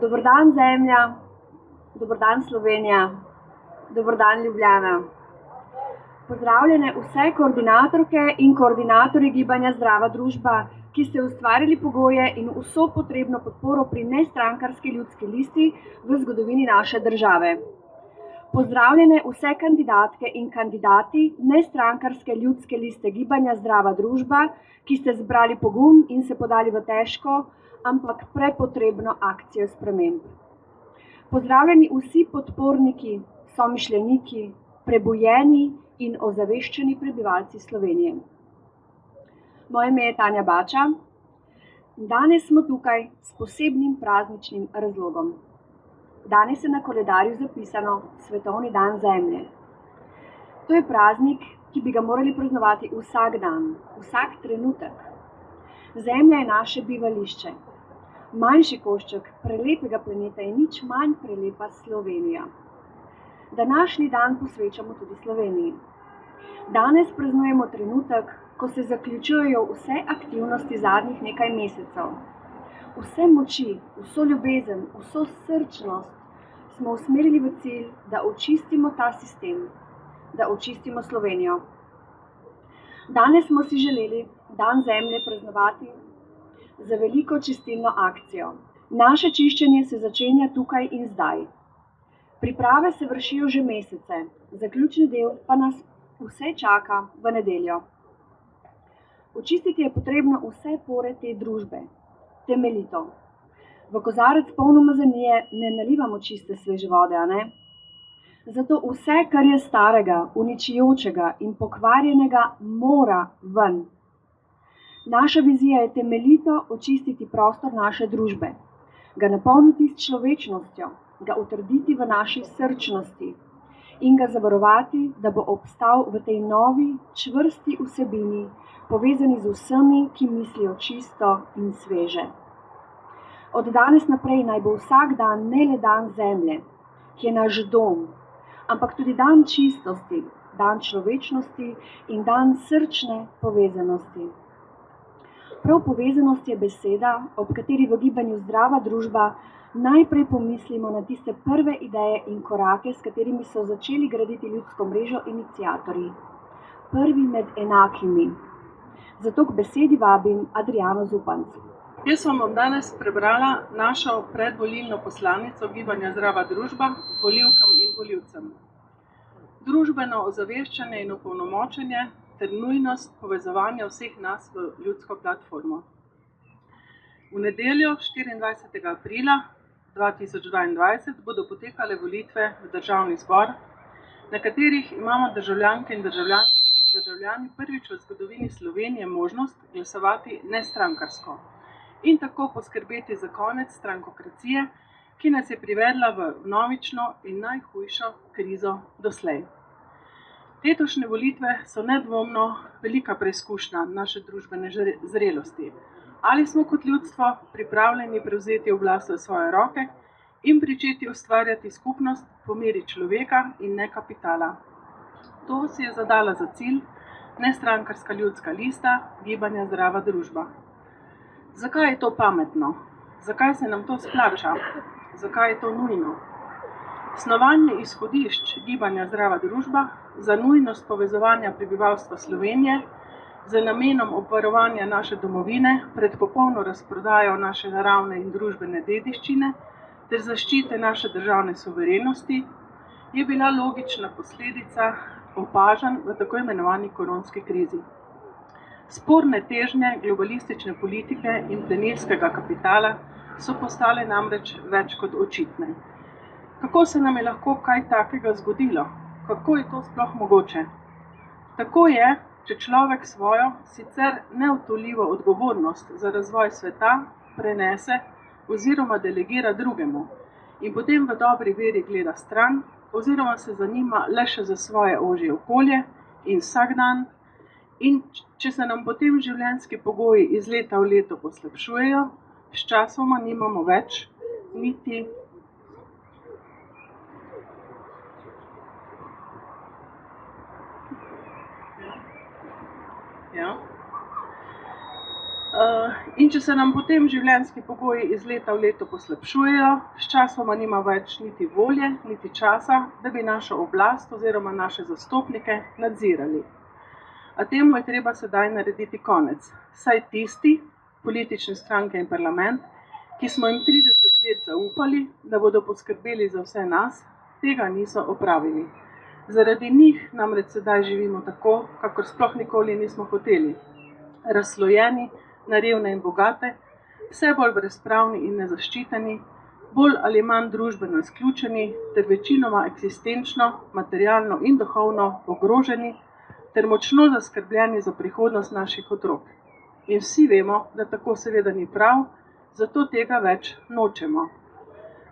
Dober dan, Zemlja, dober dan, Slovenija, dober dan, Ljubljana. Pozdravljene vse koordinatorke in koordinatorji gibanja Zdrava družba, ki ste ustvarili pogoje in vso potrebno podporo pri nestrankarski ljudski listi v zgodovini naše države. Pozdravljene vse kandidatke in kandidati nestrankarske ljudske liste gibanja Zdrava družba, ki ste zbrali pogum in se podali v težko, ampak prepotrebno akcijo sprememb. Pozdravljeni vsi podporniki, somišljeniki, prebujeni in ozaveščeni prebivalci Slovenije. Moje ime je Tanja Bača. Danes smo tukaj s posebnim prazničnim razlogom. Danes je na koledarju zapisano Svetovni dan Zemlje. To je praznik, ki bi ga morali praznovati vsak dan, vsak trenutek. Zemlja je naše bivališče. Manjši košček prelepega planeta je nič manj prelepa Slovenija. Današnji dan posvečamo tudi Sloveniji. Danes praznujemo trenutek, ko se zaključujejo vse aktivnosti zadnjih nekaj mesecev. Vse moči, vso ljubezen, vso srčnost smo usmerili v cilj, da očistimo ta sistem, da očistimo Slovenijo. Danes smo si želeli dan Zemlje praznovati za veliko čistilno akcijo. Naše čiščenje se začenja tukaj in zdaj. Priprave se vršijo že mesece, zaključni del pa nas vse čaka v nedeljo. Očistiti je potrebno vse pore te družbe, temeljito. V kozarec poln umazanije ne nalivamo čiste sveže vode, a ne? Zato vse, kar je starega, uničujočega in pokvarjenega, mora ven. Naša vizija je temeljito očistiti prostor naše družbe, ga napolniti s človečnostjo, ga utrditi v naši srčnosti in ga zavarovati, da bo obstal v tej novi, čvrsti vsebini, povezani z vsemi, ki mislijo čisto in sveže. Od danes naprej naj bo vsak dan ne le dan Zemlje, ki je naš dom, ampak tudi dan čistosti, dan človečnosti in dan srčne povezanosti. Prav povezanost je beseda, ob kateri v gibanju Zdrava družba najprej pomislimo na tiste prve ideje in korake, s katerimi so začeli graditi ljudsko mrežo iniciatorji. Prvi med enakimi. Zato k besedi vabim Adriano Zupanc. Jaz vam bom danes prebrala našo predvolilno poslanico gibanja Zdrava družba volivkam in volivcem. Družbeno ozaveščanje in opolnomočenje ter nujnost povezovanja vseh nas v ljudsko platformo. V nedeljo 24. aprila 2022 bodo potekale volitve v Državni zbor, na katerih imamo državljanke in državljani prvič v zgodovini Slovenije možnost glasovati nestrankarsko in tako poskrbeti za konec strankokracije, ki nas je privedla v vnovično in najhujšo krizo doslej. Letošnje volitve so nedvomno velika preizkušnja naše družbene zrelosti. Ali smo kot ljudstvo pripravljeni prevzeti oblast v svoje roke in pričeti ustvarjati skupnost po meri človeka in ne kapitala. To si je zadala za cilj nestrankarska ljudska lista gibanja Zdrava družba. Zakaj je to pametno? Zakaj se nam to splača? Zakaj je to nujno? Snovanje izhodišč gibanja Zdrava družba za nujnost povezovanja prebivalstva Slovenije z namenom obvarovanja naše domovine pred popolno razprodajo naše naravne in družbene dediščine ter zaščite naše državne suverenosti je bila logična posledica opažanj v tako imenovani koronski krizi. Sporne težnje globalistične politike in plenilskega kapitala so postale namreč več kot očitne. Kako se nam je lahko kaj takega zgodilo? Kako je to sploh mogoče? Tako je, če človek svojo, sicer neodtujljivo odgovornost za razvoj sveta prenese oziroma delegira drugemu in potem v dobri veri gleda stran oziroma se zanima le še za svoje ožje okolje in vsak dan, in če se nam potem življenjski pogoji iz leta v leto poslabšujejo, sčasoma nimamo več niti In če se nam potem življenjski pogoji iz leta v leto poslabšujejo, sčasoma nima več niti volje, niti časa, da bi našo oblast oziroma naše zastopnike nadzirali. A temu je treba sedaj narediti konec, saj tisti, politične stranke in parlament, ki smo jim 30 let zaupali, da bodo poskrbeli za vse nas, tega niso opravili. Zaradi njih namreč sedaj živimo tako, kakor sploh nikoli nismo hoteli. Razslojeni na revne in bogate, vse bolj brezpravni in nezaščiteni, bolj ali manj družbeno izključeni, ter večinoma eksistenčno, materialno in duhovno ogroženi, ter močno zaskrbljeni za prihodnost naših otrok. In vsi vemo, da tako seveda ni prav, zato tega več nočemo.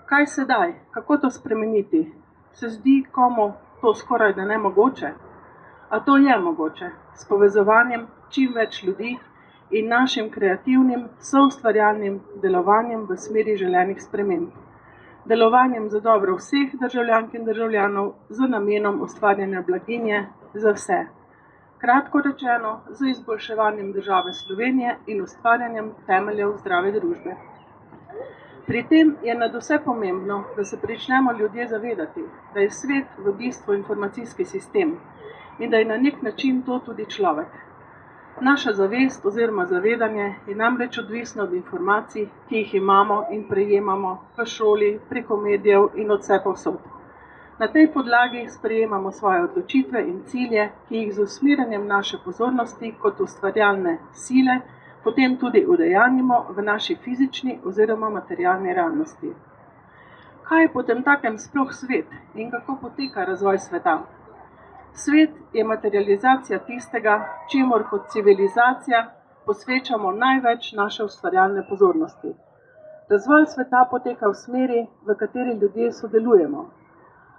Kaj sedaj? Kako to spremeniti? Se zdi komu to skoraj da nemogoče? A to je mogoče, s povezovanjem čim več ljudi in našim kreativnim, soustvarjalnim delovanjem v smeri želenih sprememb. Delovanjem za dobro vseh državljank in državljanov z namenom ustvarjanja blaginje za vse. Kratko rečeno, z izboljševanjem države Slovenije in ustvarjanjem temeljev zdrave družbe. Pri tem je nadvse pomembno, da se pričnemo ljudje zavedati, da je svet v bistvu informacijski sistem in da je na nek način to tudi človek. Naša zavest oziroma zavedanje je namreč odvisno od informacij, ki jih imamo in prejemamo v šoli, preko medijev in od vse povsod. Na tej podlagi sprejemamo svoje odločitve in cilje, ki jih z usmerjanjem naše pozornosti kot ustvarjalne sile potem tudi udejanjimo v naši fizični oziroma materialni realnosti. Kaj je potemtakem sploh svet in kako poteka razvoj sveta? Svet je materializacija tistega, čemur kot civilizacija posvečamo največ naše ustvarjalne pozornosti. Razvoj sveta poteka v smeri, v kateri ljudje sodelujemo.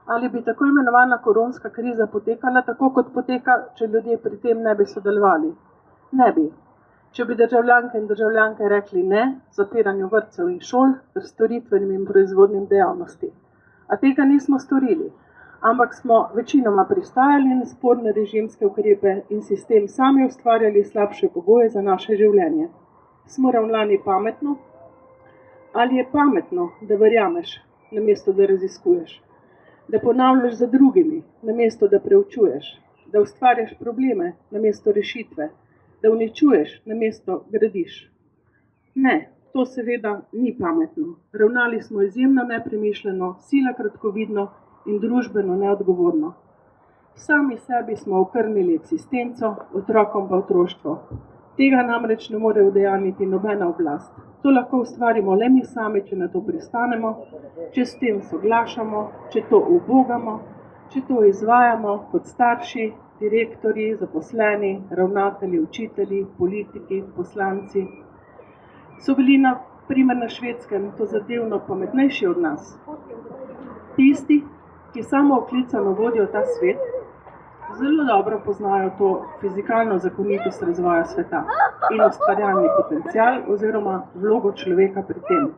Ali bi tako imenovana koronska kriza potekala tako, kot poteka, če ljudje pri tem ne bi sodelovali? Ne bi. Če bi državljanke in državljanke rekli ne zapiranju vrtcev in šol ter storitvenim in proizvodnim dejavnosti. A tega nismo storili, ampak smo večinoma pristajali na sporne režimske ukrepe in sistem sami ustvarjali slabše pogoje za naše življenje. Smo ravnali pametno? Ali je pametno, da verjameš, namesto da raziskuješ? Da ponavljaš za drugimi, namesto da preučuješ, da ustvarjaš probleme, namesto rešitve, da uničuješ, namesto gradiš. Ne, to seveda ni pametno. Ravnali smo izjemno nepremišljeno, sila kratkovidno in družbeno neodgovorno. Sami sebi smo okrnili eksistenco, otrokom pa otroštvo. Tega namreč ne more udejaniti nobena oblast. To lahko ustvarimo le mi sami, če na to pristanemo, če s tem soglašamo, če to ubogamo, če to izvajamo kot starši, direktorji, zaposleni, ravnatelji, učitelji, politiki, poslanci. So bili na primer na Švedskem to zadevno pametnejši od nas. Tisti, ki samo oklicano vodijo ta svet, zelo dobro poznajo to fizikalno zakonitost razvoja sveta in ustvarjalni potencial oziroma vlogo človeka pri tem.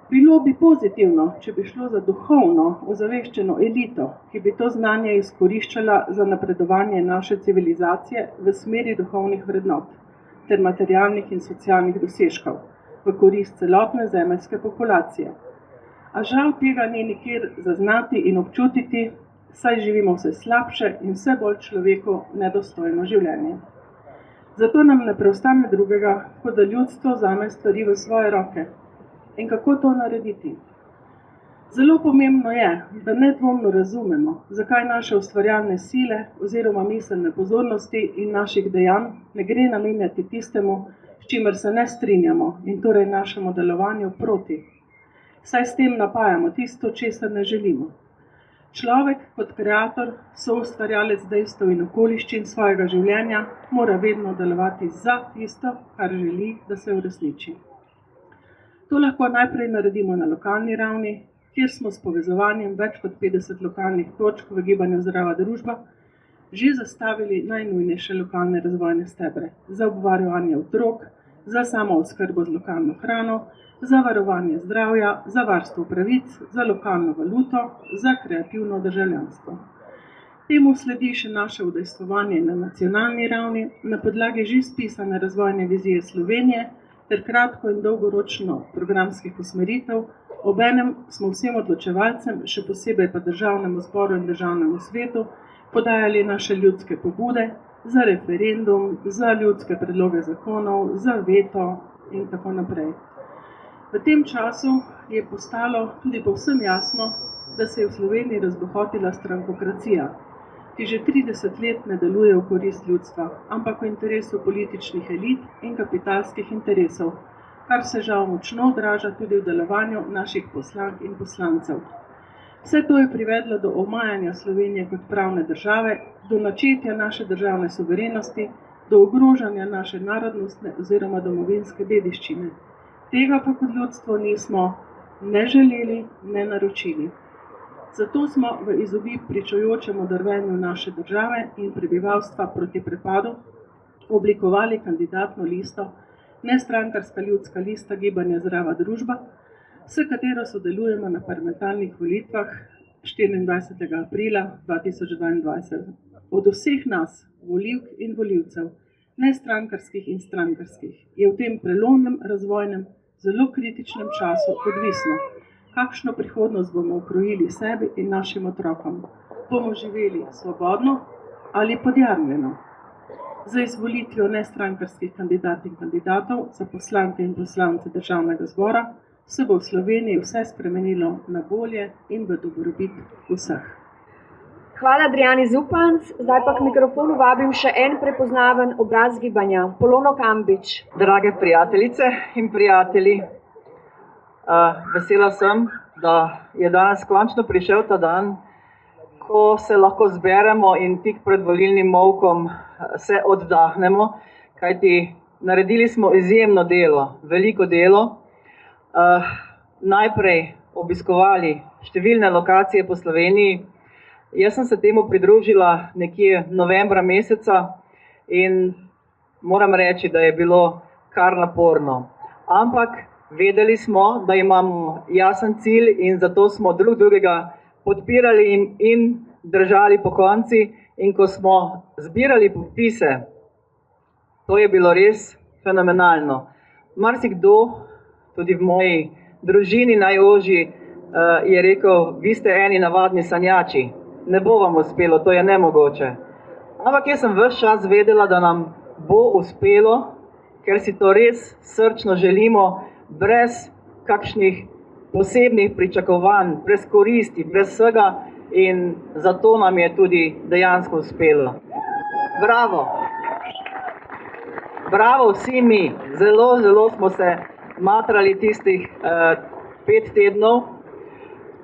Bilo bi pozitivno, če bi šlo za duhovno ozaveščeno elito, ki bi to znanje izkoriščala za napredovanje naše civilizacije v smeri duhovnih vrednot ter materialnih in socialnih dosežkov v korist celotne zemeljske populacije. A žal tega ni nikjer zaznati in občutiti, saj živimo vse slabše in vse bolj človeku nedostojno življenje. Zato nam ne preostane drugega, kot da ljudstvo vzame stvari v svoje roke. In kako to narediti? Zelo pomembno je, da nedvomno razumemo, zakaj naše ustvarjalne sile oziroma miselne pozornosti in naših dejanj ne gre namenjati tistemu, s čimer se ne strinjamo in torej našemu delovanju proti. Saj s tem napajamo tisto, česar ne želimo. Človek kot kreator, soustvarjalec dejstev in okoliščin svojega življenja mora vedno delovati za tisto, kar želi, da se uresniči. To lahko najprej naredimo na lokalni ravni, kjer smo s povezovanjem več kot 50 lokalnih točk v gibanju Zdrava družba že zastavili najnujnejše lokalne razvojne stebre za obvarovanje otrok, za samooskrbo z lokalno hrano, za varovanje zdravja, za varstvo pravic, za lokalno valuto, za kreativno državljanstvo. Temu sledi še naše udejstvovanje na nacionalni ravni, na podlagi že spisane razvojne vizije Slovenije ter kratko in dolgoročno programskih usmeritev. Obenem smo vsem odločevalcem, še posebej pa Državnemu zboru in Državnemu svetu, podajali naše ljudske pobude za referendum, za ljudske predloge zakonov, za veto in tako naprej. V tem času je postalo tudi povsem jasno, da se je v Sloveniji razbohotila strankokracija, ki že 30 let ne deluje v korist ljudstva, ampak v interesu političnih elit in kapitalskih interesov, kar se žal močno odraža tudi v delovanju naših poslank in poslancev. Vse to je privedlo do omajanja Slovenije kot pravne države, do načetja naše državne suverenosti, do ogrožanja naše narodnostne oziroma domovinske dediščine. Tega pa kot ljudstvo nismo ne želeli, ne naročili. Zato smo v izogib pričujočemu drvenju naše države in prebivalstva proti prepadu oblikovali kandidatno listo, nestrankarska ljudska lista Gibanja Zdrava družba, s katero sodelujemo na parlamentarnih volitvah 24. aprila 2022. Od vseh nas, volivk in volivcev, nestrankarskih in strankarskih, je v tem prelomnem razvojnem, zelo kritičnem času odvisno, kakšno prihodnost bomo ukrojili sebi in našim otrokom. Bomo živeli svobodno ali podjarmljeno. Za izvolitvijo nestrankarskih kandidat in kandidatov za poslanke in poslance Državnega zbora se bo v Sloveniji vse spremenilo na bolje in v dobrobit vseh. Hvala, Adrijani Zupanc. Zdaj pa k mikrofonu vabim še en prepoznaven obraz gibanja, Polono Kambič. Drage prijateljice in prijatelji, vesela sem, da je danes končno prišel ta dan, ko se lahko zberemo in tik pred volilnim molkom se oddahnemo, kajti naredili smo izjemno delo, veliko delo. Najprej obiskovali številne lokacije po Sloveniji. Jaz sem se temu pridružila nekje novembra meseca in moram reči, da je bilo kar naporno. Ampak vedeli smo, da imamo jasen cilj in zato smo drug drugega podpirali in držali po konci. In ko smo zbirali podpise, to je bilo res fenomenalno. Marsikdo, tudi v moji družini najožji, je rekel, vi ste eni navadni sanjači, ne bo vam uspelo, to je nemogoče. Ampak jaz sem ves čas vedela, da nam bo uspelo, ker si to res srčno želimo, brez kakšnih posebnih pričakovanj, brez koristi, brez vsega, in zato nam je tudi dejansko uspelo. Bravo! Bravo vsi mi! Zelo smo se matrali tistih 5 tednov,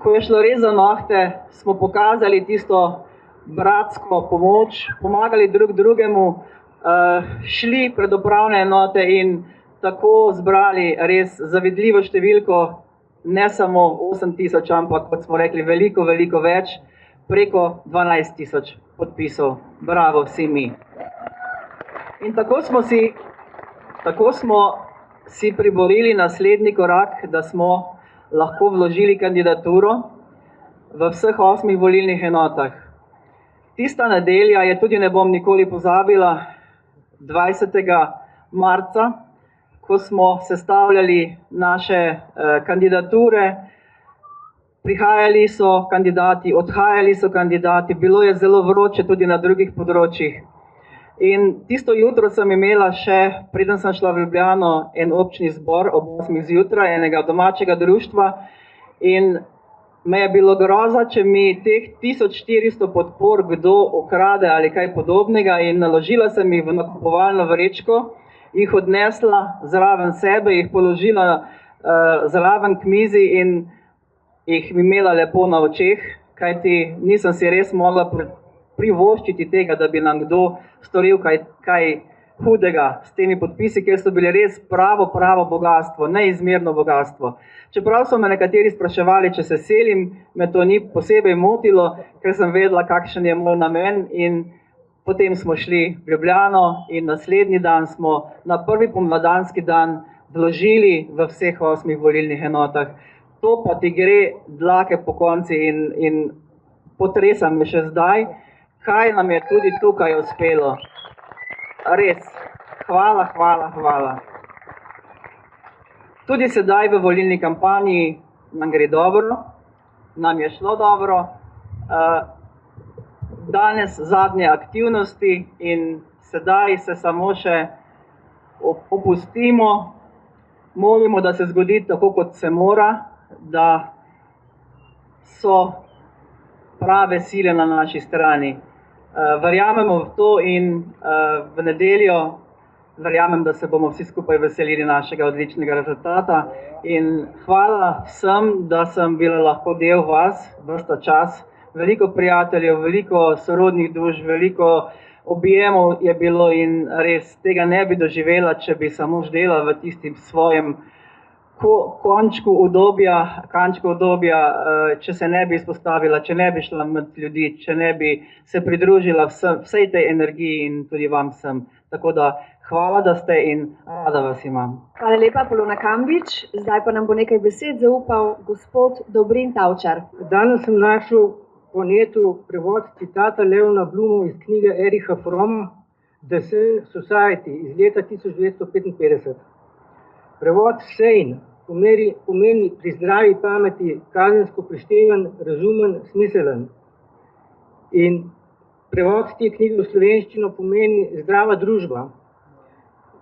ko je šlo res za nohte, smo pokazali tisto bratsko pomoč, pomagali drug drugemu, šli pred upravne enote in tako zbrali res zavidljivo številko, ne samo 8.000, ampak, kot smo rekli, veliko več, preko 12.000 podpisov. Bravo vsi mi. In tako smo si priborili naslednji korak, da smo lahko vložili kandidaturo v vseh 8 volilnih enotah. Tista nedelja je tudi ne bom nikoli pozabila, 20. marca, ko smo sestavljali naše kandidature, prihajali so kandidati, odhajali so kandidati, bilo je zelo vroče tudi na drugih področjih. In tisto jutro sem imela še, preden sem šla v Ljubljano, en občni zbor ob 8 zjutraj, enega domačega društva, in me je bilo groza, če mi teh 1400 podpor kdo ukrade ali kaj podobnega, in naložila sem jih v nakupovalno vrečko, jih odnesla zraven sebe, jih položila zraven k mizi in jih imela lepo na očeh, kajti nisem si res mogla privoščiti tega, da bi nam kdo storil kaj hudega s temi podpisi, ker so bili res pravo bogatstvo, neizmerno bogatstvo. Čeprav so me nekateri spraševali, če se selim, me to ni posebej motilo, ker sem vedela, kakšen je moj namen, in potem smo šli v Ljubljano in naslednji dan smo na prvi pomladanski dan vložili v vseh 8 volilnih enotah. To pa ti gre dlake po konci in potresa me še zdaj, kaj nam je tudi tukaj uspelo. Res, hvala, hvala, hvala. Tudi sedaj v volilni kampanji nam gre dobro, nam je šlo dobro. Danes zadnje aktivnosti in sedaj se samo še opustimo, molimo, da se zgodi tako, kot se mora, da so prave sile na naši strani. Verjamemo v to in v nedeljo verjamem, da se bomo vsi skupaj veselili našega odličnega rezultata. In hvala vsem, da sem bila lahko del vas ves ta čas. Veliko prijateljev, veliko sorodnih duš, veliko objemov je bilo in res tega ne bi doživela, če bi samo ždela v tistim svojem kančku udobja, če se ne bi izpostavila, če ne bi šla med ljudi, če ne bi se pridružila vsej tej energiji in tudi vam vsem. Tako da hvala, da ste in rada vas imam. Hvala lepa, Polona Kambič. Zdaj pa nam bo nekaj besed zaupal gospod Dobrin Tavčar. Danes sem našel po netu prevod citata Leona Bluma iz knjige Ericha Froma The Sane Society iz leta 1955. Prevod sane pomeni pri zdravi pameti, kazensko prišteven, razumen, smiselen. In prevod te knjige v slovenščino pomeni zdrava družba.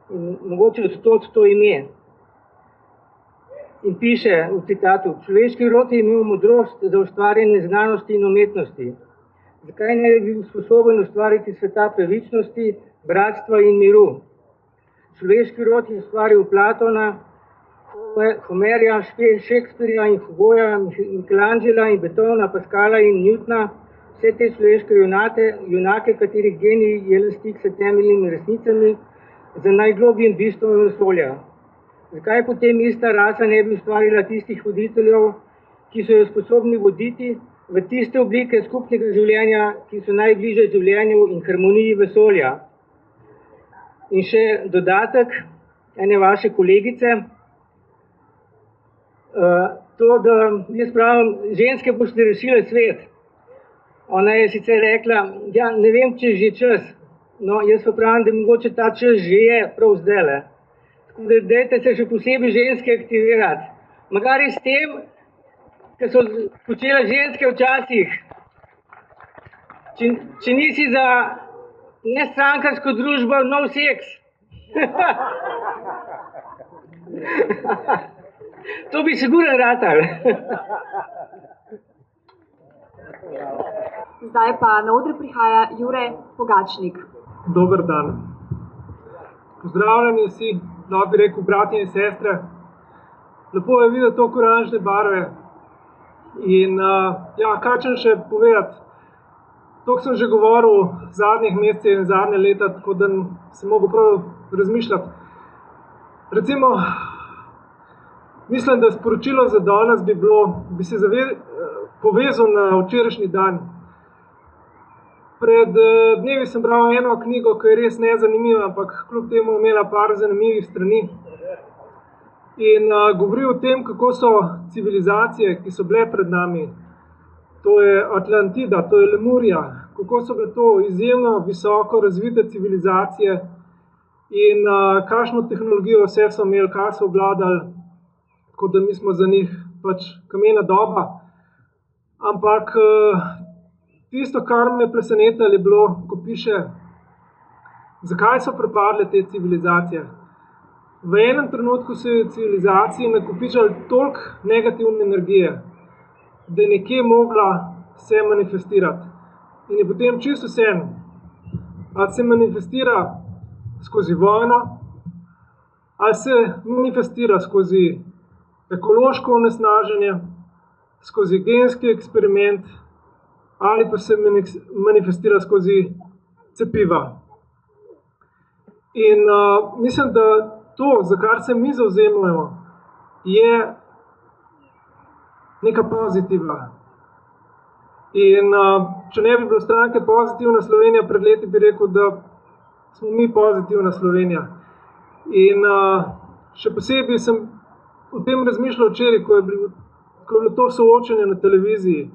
In mogoče od to ime. In piše v citatu: človeški rod je imel modrost za ustvarjanje znanosti in umetnosti. Zakaj ne bi bil sposoben ustvariti sveta pravičnosti, bratstva in miru? Človeški rod je ustvaril Platona, Homerja, Shakespearja in Hugoja, Michelangela in Beethovna, Pascala in Newtona, vse te človeške junake, katerih genij je le stik s temeljnimi resnicami, za najglobljim bistvom vesolja. Zakaj potem ista rasa ne bi ustvarila tistih voditeljev, ki so jo sposobni voditi v tiste oblike skupnega življenja, ki so najbližje življenju in harmoniji vesolja? In še dodatek ene vaše kolegice, to, da jaz pravim, ženske boste rešile svet. Ona je sicer rekla, ja, ne vem, če že čas. No, jaz pa pravim, da mogoče ta čas že je prav zdajle. Tako da dajte se še posebej ženske aktivirati. Magari s tem, kar so počele ženske včasih. Če nisi za nestrankarsko družbo, no seks. To bi sigurno ratal. Zdaj pa na oder prihaja Jure Pogačnik. Dober dan. Pozdravljeni vsi, lahko bi rekel bratje in sestre. Lepo je videti toliko oranžne barve. In ja, kaj čem še povedati? Toliko sem že govoril zadnjih mesecev in zadnje leta, tako da se mogo prav razmišljati. Recimo, mislim, da sporočilo za danes bi se povezal na včerajšnji dan. Pred dnevi sem bral eno knjigo, ki je res nezanimiva, ampak kljub temu je imela par zanimivih strani. In govori o tem, kako so civilizacije, ki so bile pred nami, to je Atlantida, to je Lemurija, kako so bile to izjemno visoko razvite civilizacije in kakšno tehnologijo vse so imeli, kaj so obvladali, tako da mi smo za njih pač kamena doba. Ampak tisto, kar me je presenetilo, je bilo, ko piše, zakaj so propadle te civilizacije. V enem trenutku so civilizaciji nakopičali toliko negativne energije, da je nekje mogla se manifestirati. In je potem čisto vseeno, ali se manifestira skozi vojno, ali se manifestira skozi ekološko onesnaženje, skozi genski eksperiment, ali pa se manifestira skozi cepiva. In mislim, da to, za kar se mi zavzemamo, je neka pozitiva. In če ne bi bila stranka Pozitivna Slovenija, pred leti bi rekel, da smo mi Pozitivna Slovenija. In še posebej sem o tem razmišljal včeraj, ko je bilo to soočenje na televiziji.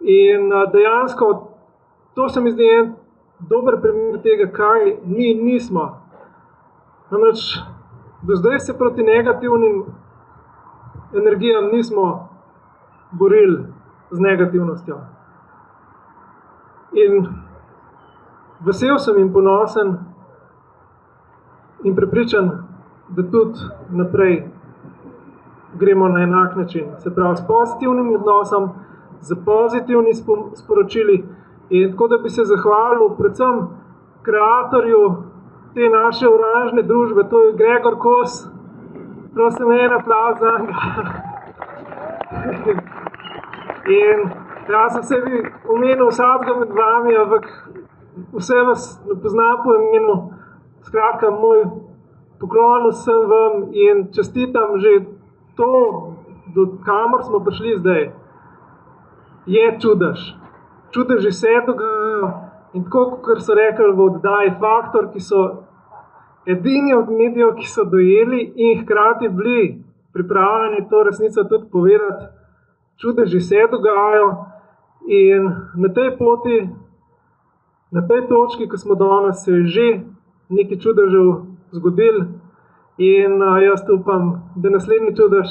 In dejansko to se mi zdi en dober primer tega, kaj mi nismo. Namreč do zdaj se proti negativnim energijam nismo borili z negativnostjo. In vesel sem in ponosen in prepričan, da tudi naprej gremo na enak način. Se pravi, s pozitivnim odnosom, z pozitivnimi sporočili. In tako da bi se zahvalil predvsem kreatorju te naše oranžne družbe, to je Gregor Kos. Prosim, en aplavz za njega. In jaz sem sebi omenil vsakega med vami, ampak vse vas ne poznam po imenu. Skratka, moj poklon vsem vam in čestitam že to, do kamor smo prišli zdaj. Je čudež. Čudeži se dogajajo in tako, kot so rekli v oddaji Faktor, ki so edini od medijev, ki so dojeli in hkrati bili pripravljeni to resnico tudi povedati. Čudeži se dogajajo in na tej poti, na tej točki, ko smo danes, se je že nekaj čudežev zgodil in jaz upam, da naslednji čudež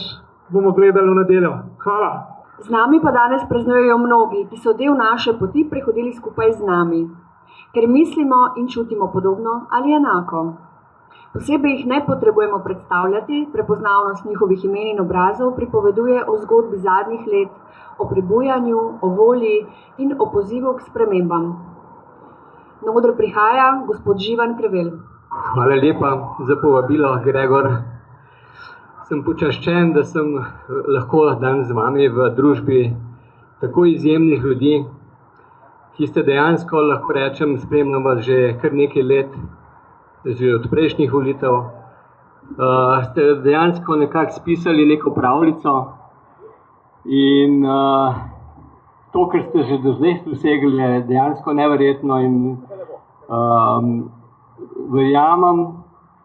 bomo gledali v nedeljo. Hvala. Z nami pa danes praznujejo mnogi, ki so del naše poti prehodili skupaj z nami, ker mislimo in čutimo podobno ali enako. Posebej jih ne potrebujemo predstavljati, prepoznavnost njihovih imen in obrazov pripoveduje o zgodbi zadnjih let, o prebujanju, o volji in o pozivu k spremembam. Na oder prihaja gospod Živan Krevelj. Hvala lepa za povabilo, Gregor. Sem počaščen, da sem lahko danes z vami v družbi tako izjemnih ljudi, ki ste dejansko, lahko rečem, spremljam vas že kar nekaj let, že od prejšnjih volitev. Ste dejansko nekako spisali neko pravljico in to, kar ste že do zdaj dosegli, je dejansko neverjetno in verjamem,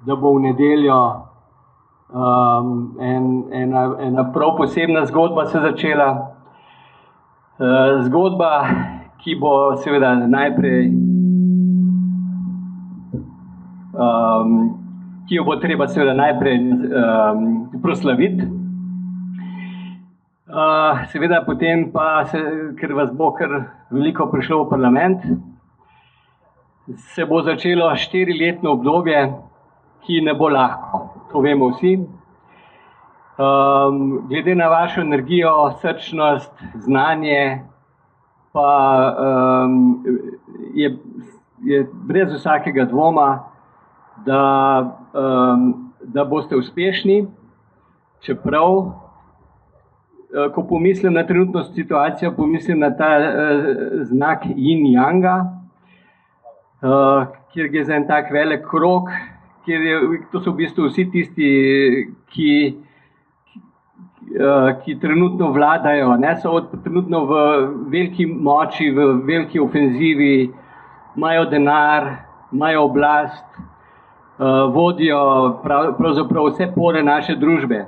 da bo v nedeljo ena prav posebna zgodba se začela. Zgodba, ki bo seveda najprej, ki jo bo treba seveda najprej proslaviti. Seveda potem pa, ker vas bo kar veliko prišlo v parlament, se bo začelo 4-letno obdobje, ki ne bo lahko. To vemo vsi. Glede na vašo energijo, srčnost, znanje, pa je brez vsakega dvoma, da boste uspešni, čeprav, ko pomislim na trenutno situacijo, pomislim na ta znak yin-yanga, kjer gre za en tak velik krog, to so v bistvu vsi tisti, ki trenutno vladajo, so trenutno v veliki moči, v veliki ofenzivi, imajo denar, imajo oblast, vodijo pravzaprav vse pore naše družbe.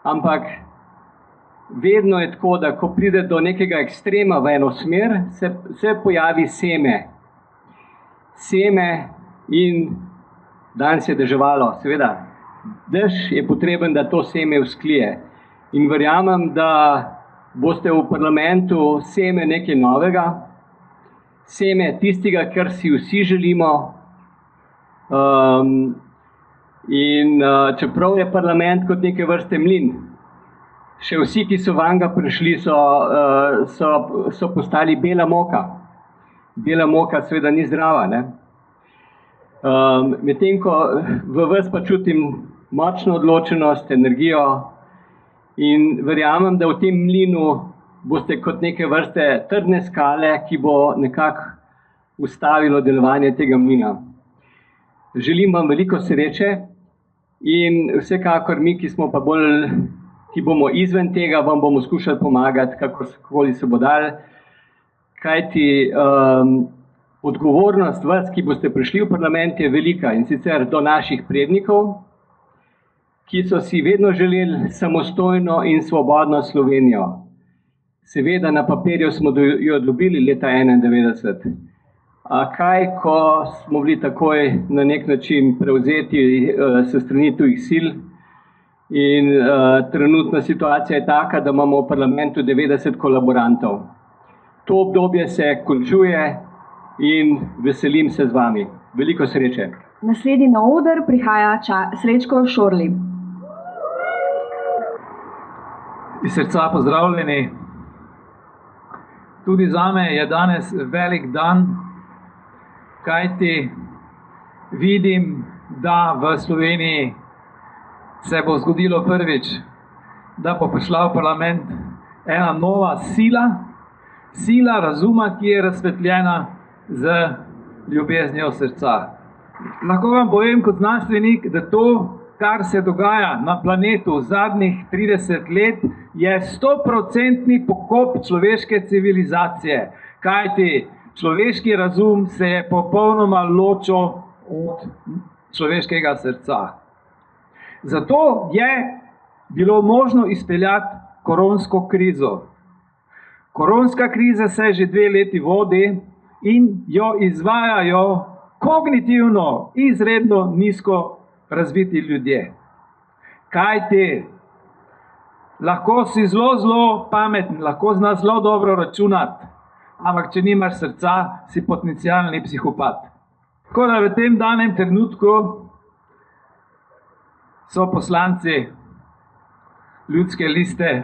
Ampak vedno je tako, da ko pride do nekega ekstrema v eno smer, se pojavi seme. Seme in danes je deževalo, seveda. Dež je potreben, da to seme vzklije. In verjamem, da boste v parlamentu seme nekaj novega, seme tistega, kar si vsi želimo. Čeprav je parlament kot neke vrste mlin, še vsi, ki so vanga prišli, so postali bela moka. Bela moka seveda ni zdrava, ne? Medtem ko v vas pa čutim močno odločenost, energijo in verjamem, da v tem mlinu boste kot neke vrste trdne skale, ki bo nekako ustavilo delovanje tega mlina. Želim vam veliko sreče in vsekakor mi, ki smo pa bolj, ki bomo izven tega, vam bomo skušali pomagati, kakorkoli se bo dalo, kajti odgovornost vas, ki boste prišli v parlament, je velika in sicer do naših prednikov, ki so si vedno želeli samostojno in svobodno Slovenijo. Seveda na papirju smo jo dobili leta 1991. Kaj, ko smo bili takoj na nek način prevzeti s strani tujih sil in trenutna situacija je taka, da imamo v parlamentu 90 kolaborantov. To obdobje se končuje in veselim se z vami. Veliko sreče. Naslednji na oder prihaja Srečko Šorli. Iz srca pozdravljeni. Tudi zame je danes velik dan, kajti vidim, da v Sloveniji se bo zgodilo prvič, da bo prišla v parlament ena nova sila razuma, ki je razsvetljena z ljubeznijo srca. Lahko vam povem kot znanstvenik, da to, kar se dogaja na planetu zadnjih 30 let, je 100% pokop človeške civilizacije, kajti človeški razum se je popolnoma ločil od človeškega srca. Zato je bilo možno izpeljati koronsko krizo. Koronska kriza se že 2 leti vodi in jo izvajajo kognitivno izredno nizko razviti ljudje. Kajti lahko si zelo pameten, lahko znaš zelo dobro računati, ampak če nimaš srca, si potencialni psihopat. Tako da v tem danem trenutku so poslanci Ljudske liste,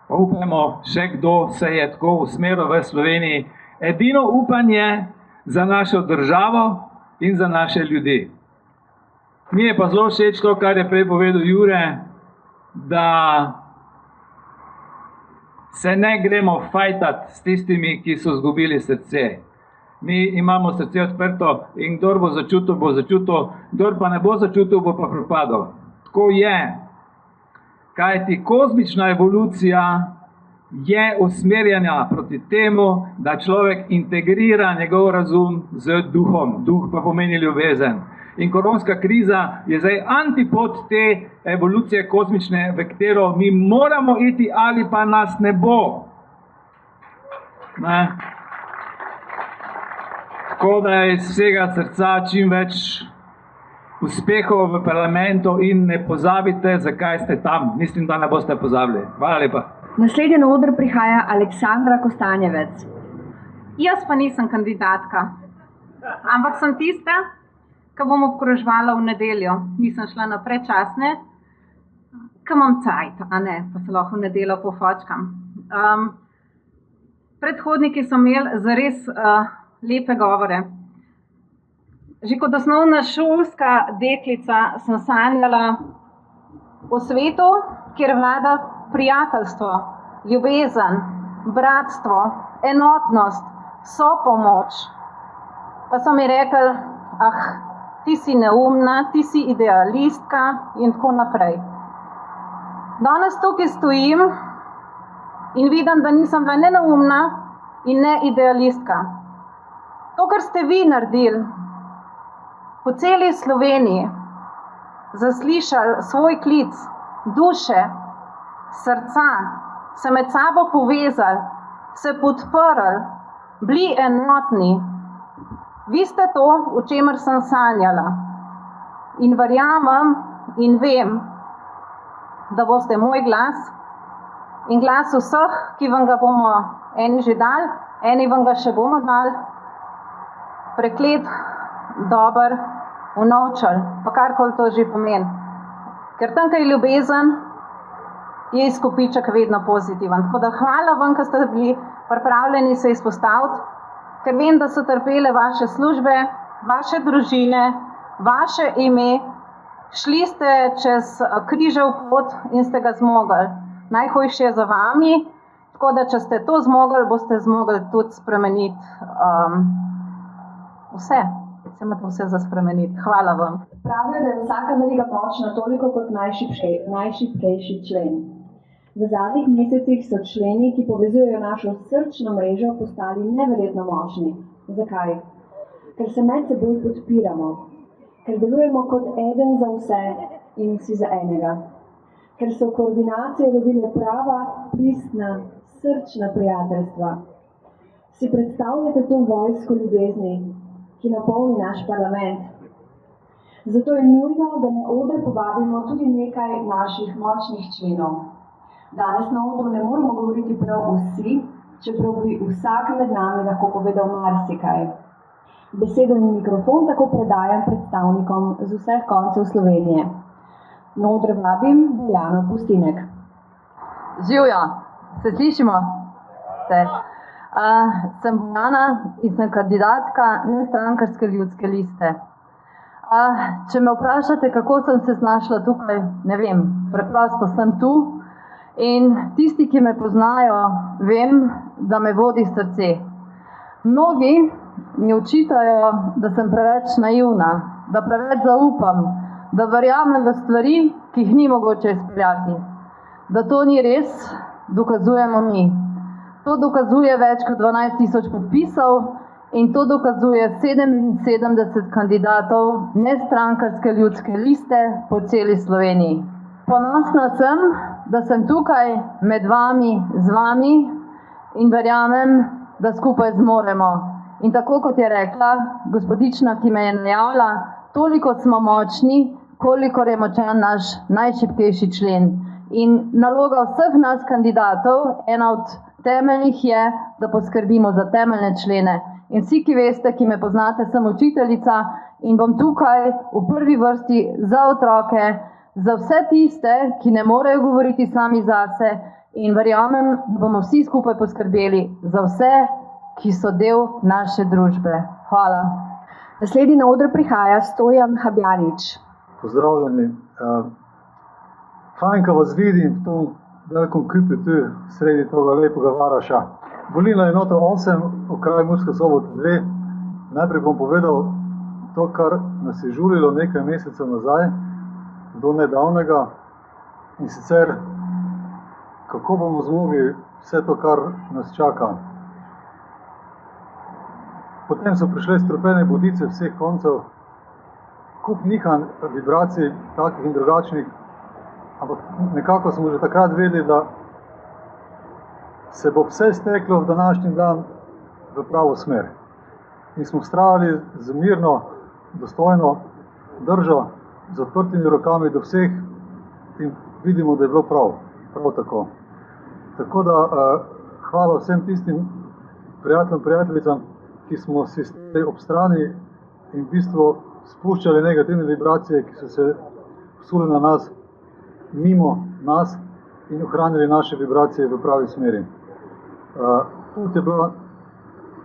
pa upamo, še kdo se je tako usmeril v Sloveniji, edino upanje za našo državo in za naše ljudi. Mi je pa zelo všeč to, kar je prej povedal Jure, da se ne gremo fajtati s tistimi, ki so izgubili srce. Mi imamo srce odprto in kdor bo začutil, kdor pa ne bo začutil, bo pa propadel. Tako je. Kajti kozmična evolucija je usmerjena proti temu, da človek integrira njegov razum z duhom. Duh pa pomeni ljubezen. In koronska kriza je zdaj antipod te evolucije kozmične, v katero mi moramo iti ali pa nas ne bo. Ne? Tako da iz vsega srca čim več uspehov v parlamentu in ne pozabite, zakaj ste tam. Mislim, da ne boste pozabili. Hvala lepa. Naslednji na oder prihaja Aleksandra Kostanjevec. Jaz pa nisem kandidatka, ampak sem tista, ki bom obkroževala v nedeljo. Nisem šla na predčasne, ki imam cajt, a ne, pa se lahko v nedeljo pofočkam. Predhodniki so imeli zares lepe govore. Že kot osnovna šolska deklica sem sanjala o svetu, kjer vlada prijateljstvo, ljubezen, bratstvo, enotnost, sopomoč. Pa so mi rekli, ti si neumna, ti si idealistka in tako naprej. Danes tukaj stojim in vidim, da nisem bila ne neumna in ne idealistka. To, kar ste vi naredili, po celi Sloveniji, zaslišali svoj klic duše, srca, se med sabo povezali, se podprli, bili enotni. Vi ste to, o čemer sem sanjala. In verjamem in vem, da boste moj glas in glas vseh, ki vam ga bomo eni že dali, eni vam ga še bomo dali, preklet, dober, unovčal, pa karkoli to že pomeni. Ker tam, kaj je ljubezen, je izkupiček vedno pozitiven. Tako da hvala vam, ker ste bili pripravljeni se izpostaviti, ker vem, da so trpele vaše službe, vaše družine, vaše ime, šli ste čez križev pot in ste ga zmogli. Najhujše je za vami, tako da če ste to zmogli, boste zmogli tudi spremeniti vse. Se imate vse za spremeniti. Hvala vam. Pravijo, da je vsaka veriga močna toliko kot najšibkejši člen. V zadnjih mesecih so členi, ki povezujejo našo srčno mrežo, postali neverjetno močni. Zakaj? Ker se med seboj podpiramo, ker delujemo kot eden za vse in vsi za enega. Ker so koordinacije rodile prava, pristna, srčna prijateljstva. Si predstavljate to vojsko ljubezni, ki napolni naš parlament. Zato je nujno, da na oder povabimo tudi nekaj naših močnih členov. Danes na odru ne moremo govoriti prav vsi, čeprav bi vsak med nami lahko povedal marsikaj. Besedo in mikrofon tako predajam predstavnikom z vseh koncev Slovenije. Na oder vabim Bojano Pustinek. Živjo, se slišimo? Se. Sem Bojana in sem kandidatka nestrankarske ljudske liste. Če me vprašate, kako sem se znašla tukaj, ne vem, preprosto sem tu in tisti, ki me poznajo, vem, da me vodi srce. Mnogi mi očitajo, da sem preveč naivna, da preveč zaupam, da verjamem v stvari, ki jih ni mogoče izpeljati. Da to ni res, dokazujemo mi. To dokazuje več kot 12.000 podpisov in to dokazuje 77 kandidatov nestrankarske ljudske liste po celi Sloveniji. Ponosna sem, da sem tukaj med vami, z vami in verjamem, da skupaj zmoremo. In tako kot je rekla gospodična, ki me je najavila, toliko smo močni, kolikor je močan naš najšibkejši člen. In naloga vseh nas kandidatov, ena od temeljnih je, da poskrbimo za temeljne člene. In vsi, ki veste, ki me poznate, sem učiteljica in bom tukaj v prvi vrsti za otroke, za vse tiste, ki ne morejo govoriti sami zase in verjamem, da bomo vsi skupaj poskrbeli za vse, ki so del naše družbe. Hvala. Naslednji na oder prihaja Stojan Habjanič. Pozdravljeni. Fajn, ko vas vidim v tom velikom kupu tu, sredi toga lepega Varaša. Volilna enota 8, okraj Murska Sobota 2. Najprej bom povedal to, kar nas je žulilo nekaj mesecev nazaj, do nedavnega, in sicer, kako bomo zmogli vse to, kar nas čaka. Potem so prišle strupene bodice vseh koncev, kup nihanj, vibracij, takih in drugačnih, ampak nekako smo že takrat vedeli, da se bo vse steklo v današnji dan v pravo smer. In smo vztrajali z mirno, dostojno držo, z odprtimi rokami do vseh in vidimo, da je bilo prav tako. Tako da hvala vsem tistim prijateljicam, ki smo si stali ob strani in v bistvu spuščali negativne vibracije, ki so se vsule na nas, mimo nas in ohranili naše vibracije v pravi smeri.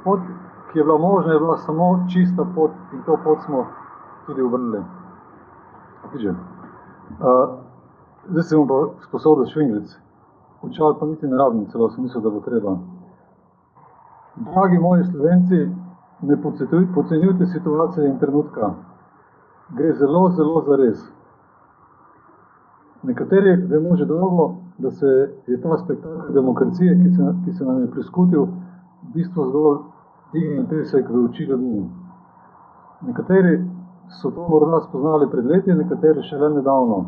Pot, ki je bila možna, je bila samo čista pot in to pot smo tudi obrnili. Zdaj se bom pa sposodil švinglic. Učal pa niti ne rabim, celo sem mislil, da bo treba. Dragi moji Slovenci, ne podcenjujte situacije in trenutka. Gre zelo, zelo zares. Nekateri vemo že dolgo, da se je ta spektakl demokracije, ki se nam je priskutil, v bistvu zgolj igren pesek v oči ljudi. Nekateri so to morda spoznali pred leti, nekateri šele nedavno.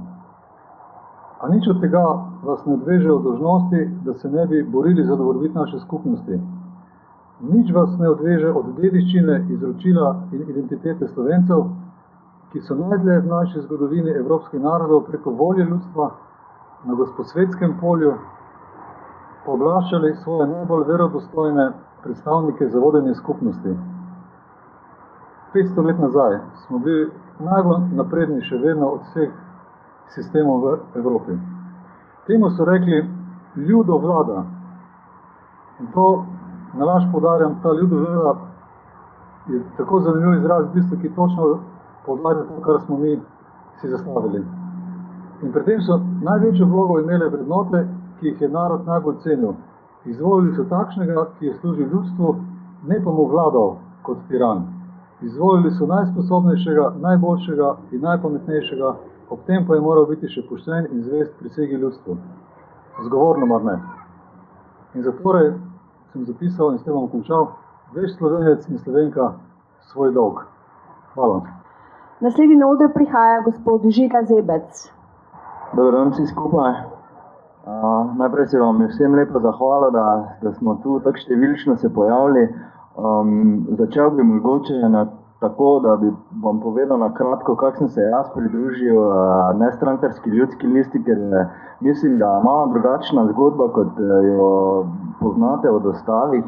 A nič od tega vas ne odveže od dolžnosti, da se ne bi borili za dobrobit naše skupnosti. Nič vas ne odveže od dediščine, izročila in identitete Slovencev, ki so najdlje v naši zgodovini evropskih narodov preko volje ljudstva na Gosposvetskem polju pooblaščali svoje najbolj verodostojne predstavnike za vodenje skupnosti. 500 let nazaj smo bili najbolj napredni še vedno od vseh sistemov v Evropi. Temu so rekli ljudovlada. In to nalaž poudarjam, ta ljudovlada je tako zanimiv izraz, v bistvu, ki točno poudarja to, kar smo mi si zastavili. In pri tem so največjo vlogo imele vrednote, ki jih je narod najbolj cenil. Izvolili so takšnega, ki je služil ljudstvu, ne pa mu vladal kot tiran. Izvolili so najsposobnejšega, najboljšega in najpametnejšega, ob tem pa je moral biti še pošten in zvest prisegi ljudstvu. Zgovorno mar ne. In zatorej sem zapisal in s tem bom končal, veš Slovenec in Slovenka svoj dolg. Hvala. Naslednji na oder prihaja gospod Žiga Zebec. Dober dan vsi skupaj. Najprej se vam vsem lepo zahvala, da smo tu tako številčno se pojavili. Začel bi mogoče na tako, da bi vam povedal na kratko, kako sem se jaz pridružil nestrankarski ljudski listi, ker mislim, da je malo drugačna zgodba, kot jo poznate od ostalih.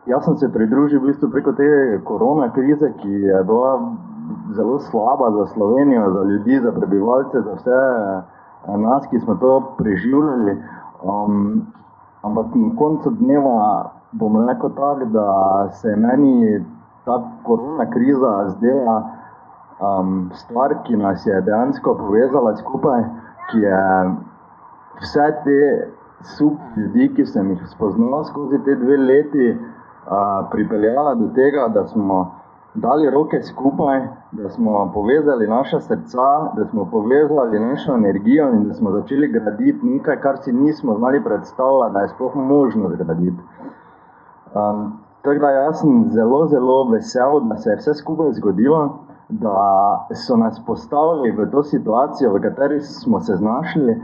Jaz sem se pridružil v bistvu preko te korona krize, ki je bila zelo slaba za Slovenijo, za ljudi, za prebivalce, za vse nas, ki smo to preživljali. Ampak na koncu dneva bom rekel tako, da se meni ta korona kriza zdela stvar, ki nas je dejansko povezala skupaj, ki je vse te super ljudi, ki sem jih spoznal skozi te 2 leti, pripeljala do tega, da smo dali roke skupaj, da smo povezali naša srca, da smo povezali našo energijo in da smo začeli graditi nekaj, kar si nismo znali predstavljati, da je sploh možno zgraditi. Tako da jaz sem zelo, zelo vesel, da se je vse skupaj zgodilo, da so nas postavili v to situacijo, v kateri smo se znašli.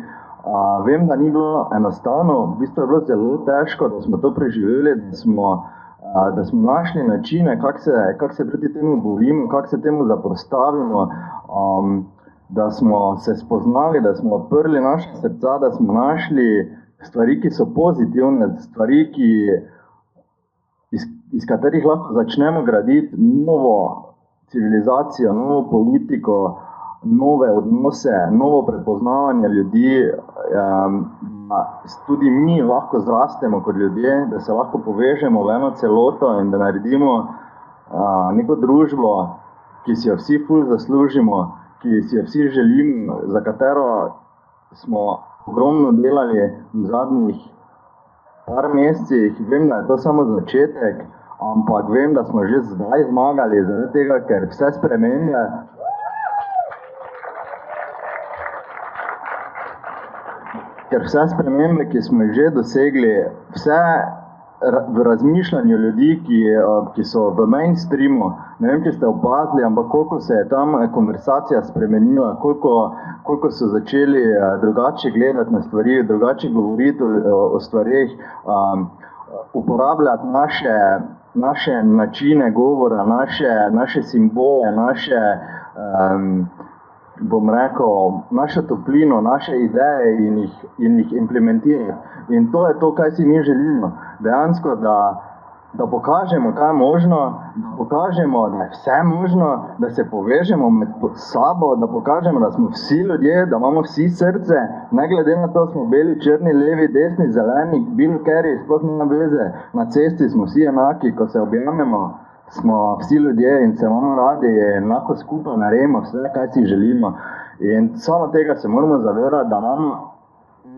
Vem, da ni bilo enostavno, v bistvu je bilo zelo težko, da smo to preživeli, da smo našli načine, kako se proti temu borimo, kako se temu zapostavimo, da smo se spoznali, da smo odprli naše srca, da smo našli stvari, ki so pozitivne, stvari, iz katerih lahko začnemo graditi novo civilizacijo, novo politiko, nove odnose, novo prepoznavanje ljudi, tudi mi lahko zrastemo kot ljudje, da se lahko povežemo v eno celoto in da naredimo neko družbo, ki si jo vsi ful zaslužimo, ki si jo vsi želimo, za katero smo ogromno delali v zadnjih par mesecih. Vem, da je to samo začetek, ampak vem, da smo že zdaj zmagali, zaradi tega, ker vse spremembe ki smo jih že dosegli, vse v razmišljanju ljudi, ki so v mainstreamu, ne vem, če ste opazili, ampak koliko se je tam konversacija spremenila, koliko so začeli drugače gledati na stvari, drugače govoriti o stvarih, uporabljati naše načine govora, naše simbole, bom rekel, našo toplino, naše ideje in jih implementirati. In to je to, kaj si mi želimo. Dejansko, da pokažemo, kaj je možno, da pokažemo, da je vse možno, da se povežemo med sabo, da pokažemo, da smo vsi ljudje, da imamo vsi srce, ne glede na to, smo beli, črni, levi, desni, zeleni, bilo keri, sploh nima veze. Na cesti smo vsi enaki, ko se objamemo, smo vsi ljudje in se imamo radi in lahko skupaj naredimo vse, kaj si želimo. In samo tega se moramo zavedati, da imamo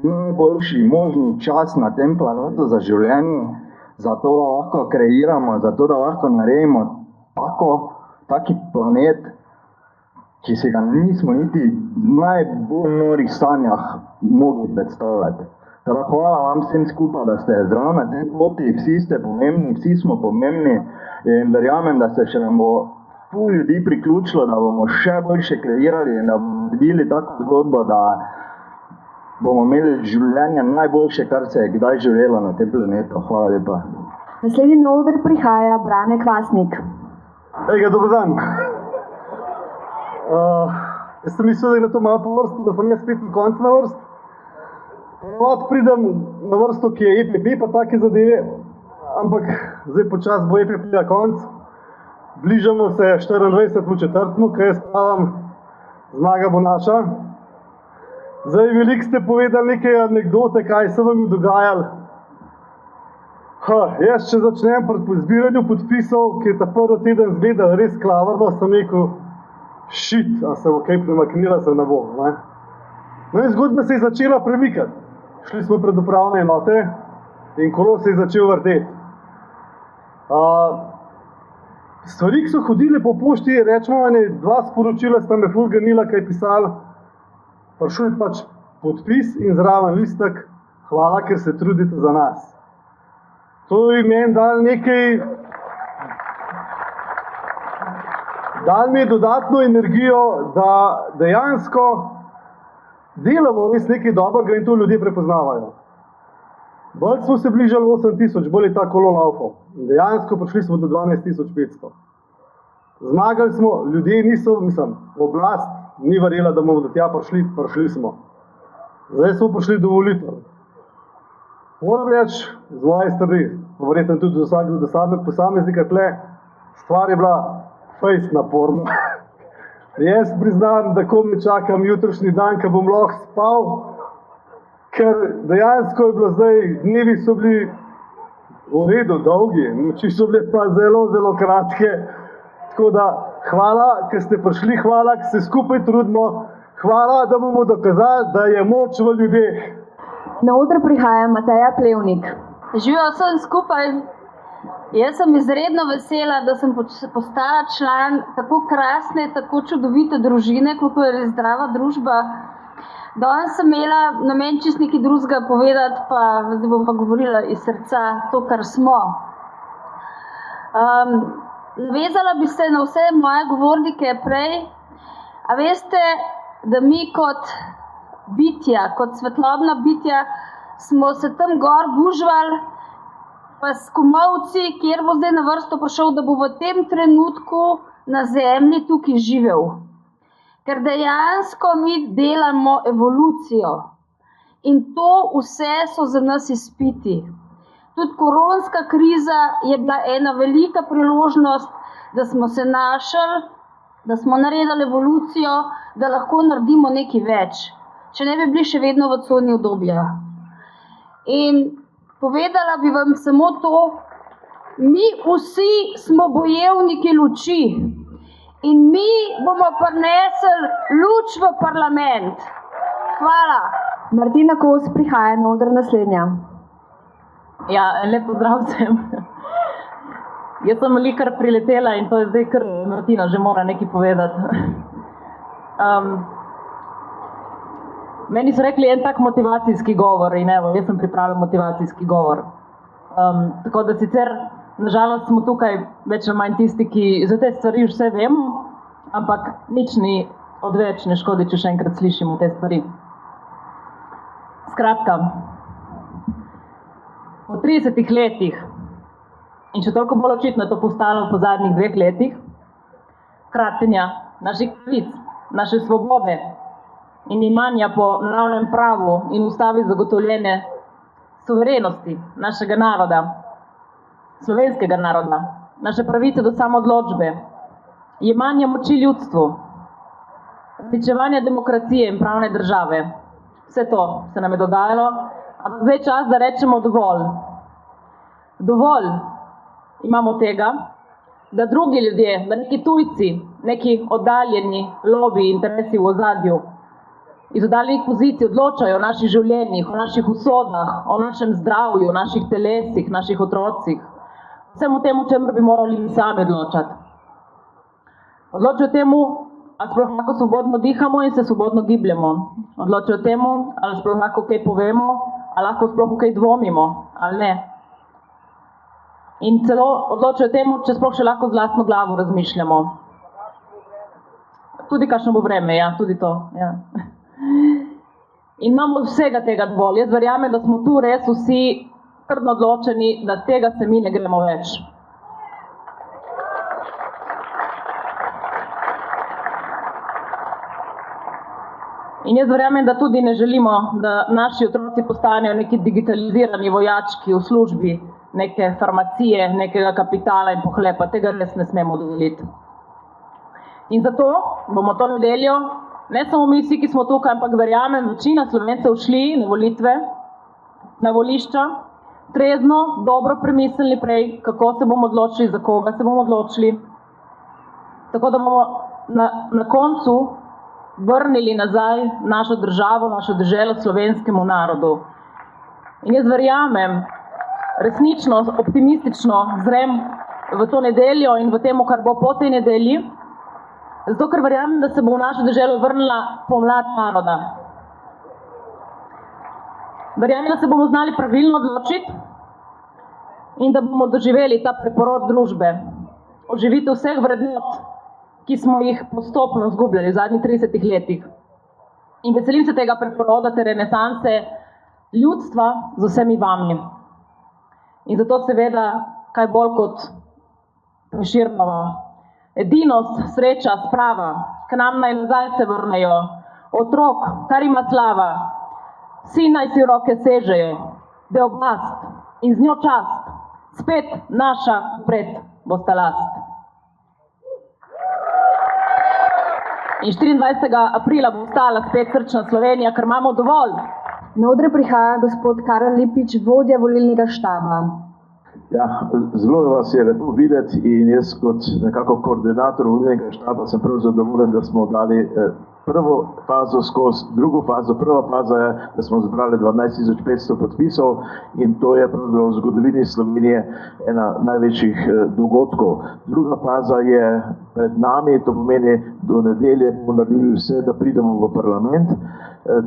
najboljši možni čas na tem planetu za življenje, zato da lahko kreiramo, zato da lahko naredimo taki planet, ki si ga nismo niti v najbolj norih sanjah mogli predstavljati. Teda hvala vam vsem skupaj, da ste zdrav na tej poti, vsi ste pomembni, vsi smo pomembni in verjamem, da se še nam bo ful ljudi priključilo, da bomo še boljše kreirali in da bomo naredili tako zgodbo, da bomo imeli življenje najboljše, kar se je kdaj živelo na tem planetu. Hvala lepa. Naslednji na oder prihaja Brane Kvasnik. Ejga, dober dan. Jaz sem mislil, da je to malo po vrstu, da sem jaz spet na koncu na vrst. Ponavadi pridem na vrsto, ki je EPP pa take zadeve, ampak zdaj počas bo EPP na konc. Bližamo se 24 v četrtmu, kaj jaz pravim, zmaga bo naša. Zdaj, veliko ste povedali neke anekdote, kaj se vam je dogajalo. Jaz, če začnem pri zbiranju podpisov, ki je ta prvi teden zgledal res klavrno, sem rekel, shit, a se bo kaj premaknila, se ne bo. No in zgodba se je začela premikati. Šli smo pred upravne enote in kolo se je začel vrteti. Stvari, ki so hodile po pošti, rečemo, dva sporočila sta me ful ganila, kaj pisali. Prišel je pač podpis in zraven listek, hvala, ker se trudite za nas. To je meni dal nekaj, dal mi je dodatno energijo, da dejansko delamo res nekaj dobrega in to ljudje prepoznavajo. Bolj smo se bližali 8000, bolj je ta kolo laufal. In dejansko prišli smo do 12500. Zmagali smo, ljudje niso, oblast ni verjela, da bomo do tja prišli smo. Zdaj smo prišli do volitev. Moram reči, z moje strani, verjetno tudi do vsakega posameznika tle, stvar je bila fejst naporna. Jaz priznam, da ko me čakam jutrišnji dan, ko bom lahko spal, ker dejansko je bilo zdaj, dnevi so bili v redu, dolgi, noči so bile pa zelo, zelo kratke. Tako da hvala, ker ste prišli, hvala, ker se skupaj trudimo, hvala, da bomo dokazali, da je moč v ljudeh. Na oder prihaja Mateja Plevnik. Živijo vsem skupaj. Jaz sem izredno vesela, da sem postala član tako krasne, tako čudovite družine, kot je res Zdrava družba. Danes sem imela namen čisto nekaj drugega povedati, pa zdaj bom pa govorila iz srca to, kar smo. Navezala bi se na vse moje govornike prej. A veste, da mi kot bitja, kot svetlobna bitja, smo se tam gor bužvali, pa s komolci, kjer bo zdaj na vrsto prišel, da bo v tem trenutku na zemlji tukaj živel. Ker dejansko mi delamo evolucijo in to vse so za nas izpiti. Tudi koronska kriza je bila ena velika priložnost, da smo se našli, da smo naredili evolucijo, da lahko naredimo nekaj več. Če ne bi bili še vedno v coni udobja. In povedala bi vam samo to, mi vsi smo bojevniki luči in mi bomo prinesli luč v parlament. Hvala. Martina Kos prihaja na oder naslednja. Ja, lep pozdrav vsem. Jaz sem likar priletela in to je zdaj kar Martina že mora nekaj povedati. Meni so rekli en tak motivacijski govor in evo, jaz sem pripravila motivacijski govor. Tako da sicer, nažalost, smo tukaj več ali manj tisti, ki za te stvari vse vemo, ampak nič ni odveč, ne škodi, če še enkrat slišimo te stvari. Skratka, po 30 letih, in še toliko bolj očitno je to postalo po zadnjih 2 letih, kratenja naših pravic, naše svobode, in imanja po naravnem pravu in ustavi zagotovljene suverenosti našega naroda, slovenskega naroda, naše pravice do samoodločbe, jemanja moči ljudstvu, uničevanja demokracije in pravne države. Vse to se nam je dogajalo, ampak zdaj je čas, da rečemo dovolj. Dovolj imamo tega, da drugi ljudje, da neki tujci, neki oddaljeni lobiji, interesi v ozadju, iz oddaljenih pozicij odločajo o naših življenjih, o naših usodah, o našem zdravju, o naših telesih, naših otrocih. Vsemu temu, čemer bi morali mi sami odločati. Odločajo temu, ali sploh lahko svobodno dihamo in se svobodno gibljemo. Odločajo temu, ali sploh lahko kaj povemo, ali lahko sploh kaj dvomimo, ali ne. In celo odločajo temu, če sploh še lahko z lastno glavo razmišljamo. Tudi kakšno bo vreme, ja, tudi to, ja. In imamo vsega tega dovolj. Jaz verjamem, da smo tu res vsi trdno odločeni, da tega se mi ne gremo več. In jaz verjamem, da tudi ne želimo, da naši otroci postanejo neki digitalizirani vojački v službi neke farmacije, nekega kapitala in pohlepa. Tega res ne smemo dovoliti. In zato bomo to nedeljo, ne samo mi vsi, ki smo tukaj, ampak verjamem, večina Slovencev šli na volitve, na volišča, trezno, dobro premislili prej, kako se bomo odločili, za koga se bomo odločili. Tako da bomo na koncu vrnili nazaj našo državo, našo deželo slovenskemu narodu. In jaz verjamem, resnično, optimistično zrem v to nedeljo in v temu, kar bo po tej nedelji, zato, ker verjamem, da se bo v našo deželo vrnila pomlad naroda. Verjamem, da se bomo znali pravilno odločiti in da bomo doživeli ta preporod družbe, oživitev vseh vrednot, ki smo jih postopno izgubljali v zadnjih 30 letih. In veselim se tega preporoda, te renesanse, ljudstva z vsemi vami. In zato seveda, kaj bolj kot Prešernova edinost, sreča, sprava, k nam naj nazaj se vrnejo, otrok, kar ima slava, vsi naj si roke sežejo, da je oblast in z njo čast, spet naša pred bosta last. In 24. aprila bo ostala spet srčna Slovenija, ker imamo dovolj. Na odre prihaja gospod Karel Lipič, vodja volilnega štaba. Ja, zelo vas je lepo videti in jaz kot nekako koordinator volilnega štaba sem prav zadovoljen, da smo dali prvo fazo skozi drugo fazo. Prva faza je, da smo zbrali 12.500 podpisov in to je pravzaprav v zgodovini Slovenije ena največjih dogodkov. Druga faza je pred nami, to pomeni do nedelje bomo naredili vse, da pridemo v parlament.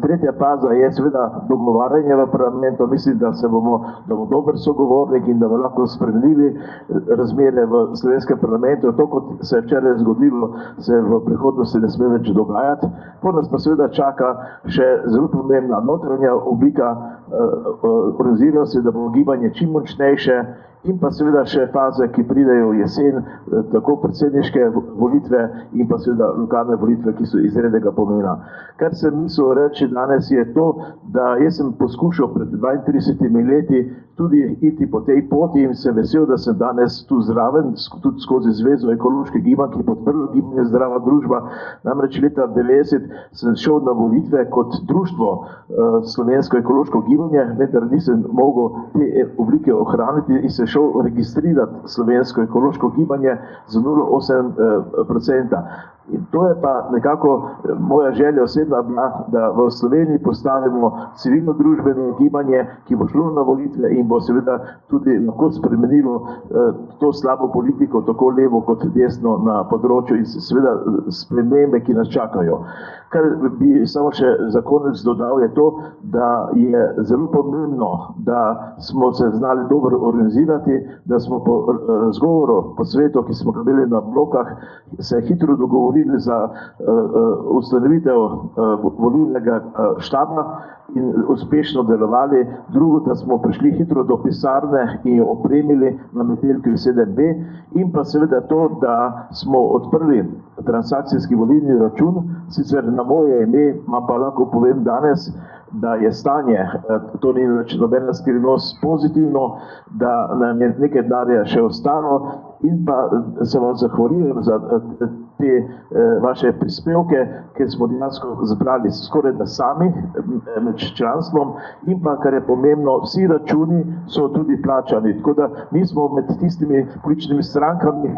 Tretja faza je seveda dogovarjanje v parlamentu. Mislim, da bomo dober sogovornik in da bomo lahko spremenili razmere v slovenskem parlamentu. To, kot se je včeraj zgodilo, se v prihodnosti ne sme več dogajati. Po nas pa seveda čaka še zelo pomembna notranja oblika organiziranosti, da bo gibanje čim močnejše, in pa seveda še faze, ki pridejo jesen, tako predsedniške volitve in pa seveda lokalne volitve, ki so izrednega pomena. Kar sem mislil reči danes je to, da jaz sem poskušal pred 32 leti tudi iti po tej poti in sem vesel, da sem danes tu zraven, tudi skozi Zvezo ekoloških gibanj, ki podprlo gibanje Zdrava družba. Namreč leta 90 sem šel na volitve kot društvo Slovensko ekološko gibanje, vendar nisem mogel te oblike ohraniti in se šel registrirati Slovensko ekološko gibanje z 0,8%. In to je pa nekako moja želja osebna bila, da v Sloveniji postavimo civilno družbeno gibanje, ki bo šlo na volitve in bo seveda tudi lahko spremenilo to slabo politiko, tako levo kot desno na področju in seveda spremembe, ki nas čakajo. Kar bi samo še za konec dodal je to, da je zelo pomembno, da smo se znali dobro organizirati, da smo po razgovoru, po svetu, ki smo ga imeli na blokah, se hitro dogovorili za ustanovitev volilnega štaba in uspešno delovali. Drugo, da smo prišli hitro do pisarne in jo opremili na Metelkovi 7B in pa seveda to, da smo odprli transakcijski volilni račun, sicer na moje ime, pa lahko povem danes, da je stanje, to ni več nobena skrivnost, pozitivno, da nam je nekaj denarja še ostalo in pa se vam zahvaljujem za te vaše prispevke, ker smo dejansko zbrali skoraj da sami med članstvom in pa, kar je pomembno, vsi računi so tudi plačani, tako da nismo med tistimi političnimi strankami,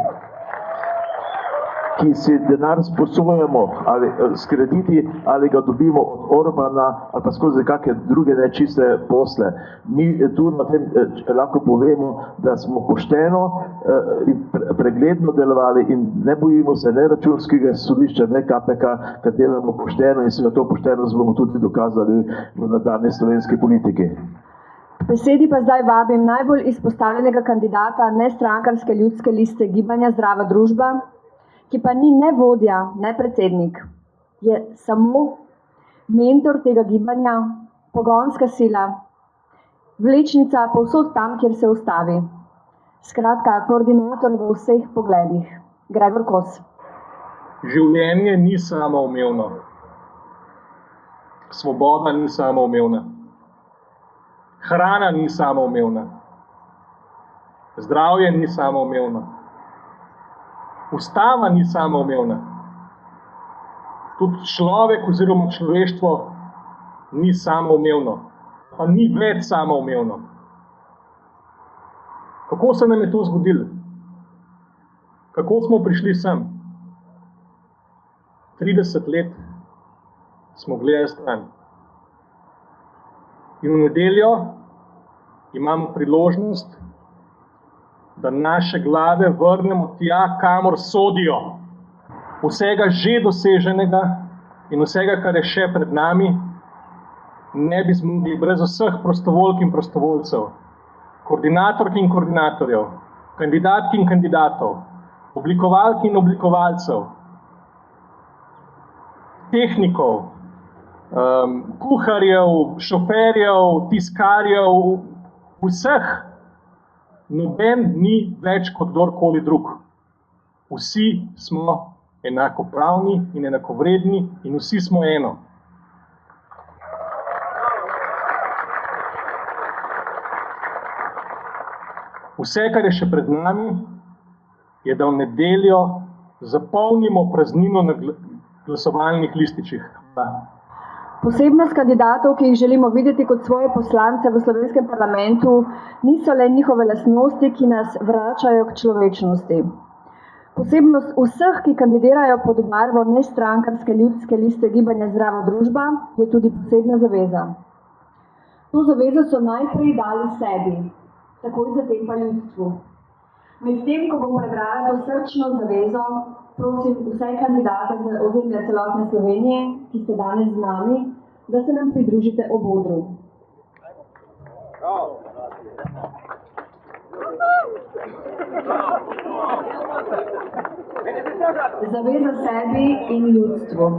ki si denar sposojamo ali s krediti ali ga dobimo od Orbana ali pa skozi kakšne druge nečiste posle. Mi tu na tem lahko povemo, da smo pošteno in pregledno delovali in ne bojimo se ne Računskega sodišča, ne KPK, ker delamo pošteno in se to poštenost bomo tudi dokazali v nadaljnji slovenski politiki. Besedi pa zdaj vabim najbolj izpostavljenega kandidata nestrankarske ljudske liste Gibanja Zdrava družba, ki pa ni ne vodja, ne predsednik, je samo mentor tega gibanja, pogonska sila, vlečnica povsod tam, kjer se ustavi. Skratka, koordinator v vseh pogledih. Gregor Kos. Življenje ni samoumevno. Svoboda ni samoumevna. Hrana ni samoumevna. Zdravje ni samoumevno. Ustava ni samoumevna. Tudi človek oziroma človeštvo ni samoumevno, pa ni več samoumevno. Kako se nam je to zgodilo? Kako smo prišli sem? 30 let smo gledali stran. In v nedeljo imamo priložnost, da naše glave vrnemo tja, kamor sodijo. Vsega že doseženega in vsega, kar je še pred nami, ne bi zmogli brez vseh prostovoljk in prostovoljcev, koordinatork in koordinatorjev, kandidatk in kandidatov, oblikovalk in oblikovalcev, tehnikov, kuharjev, šoferjev, tiskarjev, vseh. Noben ni več kot kdorkoli drug. Vsi smo enakopravni in enakovredni in vsi smo eno. Vse, kar je še pred nami, je, da v nedeljo zapolnimo praznino na glasovalnih lističih. Posebnost kandidatov, ki jih želimo videti kot svoje poslance v slovenskem parlamentu, niso le njihove lastnosti, ki nas vračajo k človečnosti. Posebnost vseh, ki kandidirajo pod barvo nestrankarske ljudske liste Gibanja Zdrava družba, je tudi posebna zaveza. To zavezo so najprej dali sebi, takoj zatem pa ljudstvu. Medtem, ko bom prebrala to srčno zavezo, prosim vse kandidate za ozemlje celotne Slovenije, ki ste danes z nami, da se nam pridružite ob odru. Zaveza sebi in ljudstvu.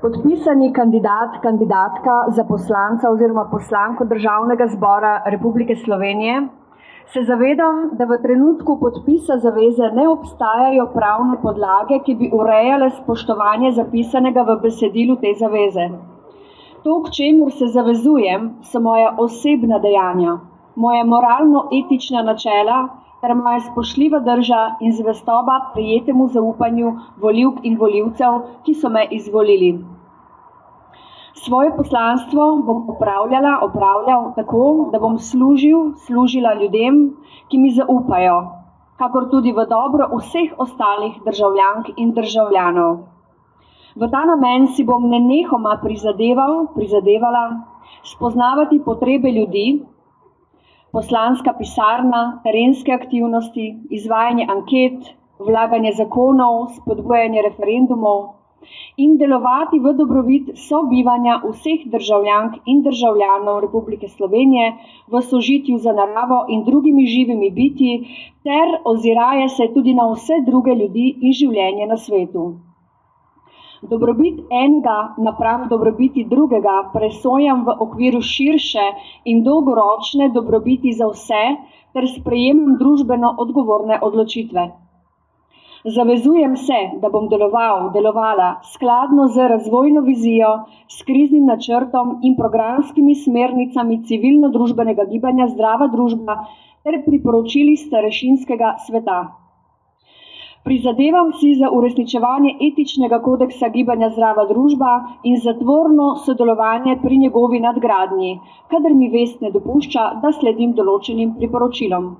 Podpisani kandidat, kandidatka za poslanca oziroma poslanko Državnega zbora Republike Slovenije se zavedam, da v trenutku podpisa zaveze ne obstajajo pravne podlage, ki bi urejale spoštovanje zapisanega v besedilu te zaveze. To, k čemur se zavezujem, so moja osebna dejanja, moje moralno-etična načela ter moja spoštljiva drža in zvestoba prejetemu zaupanju volivk in volivcev, ki so me izvolili. Svoje poslanstvo bom opravljal tako, da bom služila ljudem, ki mi zaupajo, kakor tudi v dobro vseh ostalih državljank in državljanov. V ta namen si bom nenehoma prizadevala spoznavati potrebe ljudi, poslanska pisarna, terenske aktivnosti, izvajanje anket, vlaganje zakonov, spodbujanje referendumov, in delovati v dobrobit sobivanja vseh državljank in državljanov Republike Slovenije v sožitju z naravo in drugimi živimi bitji ter oziraje se tudi na vse druge ljudi in življenje na svetu. Dobrobit enega napram dobrobiti drugega presojam v okviru širše in dolgoročne dobrobiti za vse ter sprejemam družbeno odgovorne odločitve. Zavezujem se, da bom delovala skladno z razvojno vizijo, s kriznim načrtom in programskimi smernicami civilno-družbenega gibanja Zdrava družba ter priporočili starešinskega sveta. Prizadevam si za uresničevanje etičnega kodeksa gibanja Zdrava družba in zatvorno sodelovanje pri njegovi nadgradnji, kadar mi vest ne dopušča, da sledim določenim priporočilom.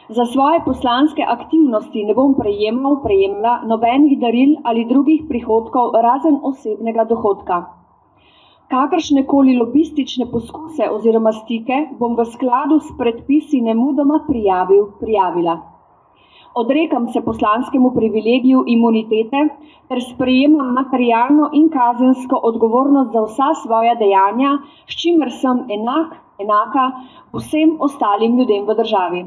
Za svoje poslanske aktivnosti ne bom prejemala nobenih daril ali drugih prihodkov razen osebnega dohodka. Kakršnekoli lobistične poskuse oziroma stike bom v skladu s predpisi nemudoma prijavila. Odrekam se poslanskemu privilegiju imunitete ter sprejemam materialno in kazensko odgovornost za vsa svoja dejanja, s čimer sem enaka vsem ostalim ljudem v državi.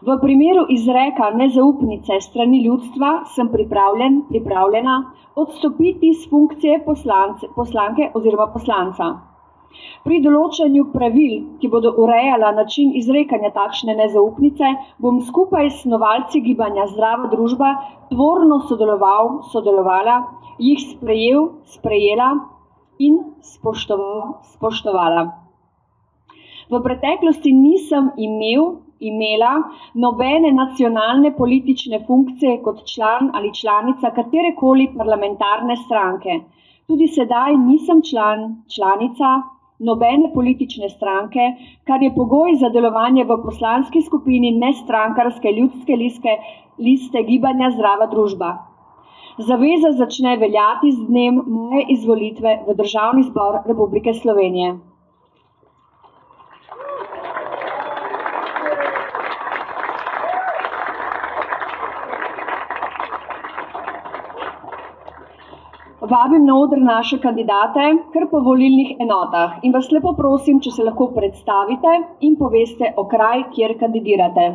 V primeru izreka nezaupnice strani ljudstva sem pripravljena odstopiti z funkcije poslanke oziroma poslanca. Pri določanju pravil, ki bodo urejala način izrekanja takšne nezaupnice, bom skupaj s snovalci gibanja Zdrava družba tvorno sodelovala, jih sprejela in spoštovala. V preteklosti nisem imela nobene nacionalne politične funkcije kot član ali članica katerekoli parlamentarne stranke. Tudi sedaj nisem članica nobene politične stranke, kar je pogoj za delovanje v poslanski skupini nestrankarske ljudske liste gibanja Zdrava družba. Zaveza začne veljati z dnem moje izvolitve v Državni zbor Republike Slovenije. Vabim na oder naše kandidate kar po volilnih enotah in vas lepo prosim, če se lahko predstavite in poveste okraj, kjer kandidirate.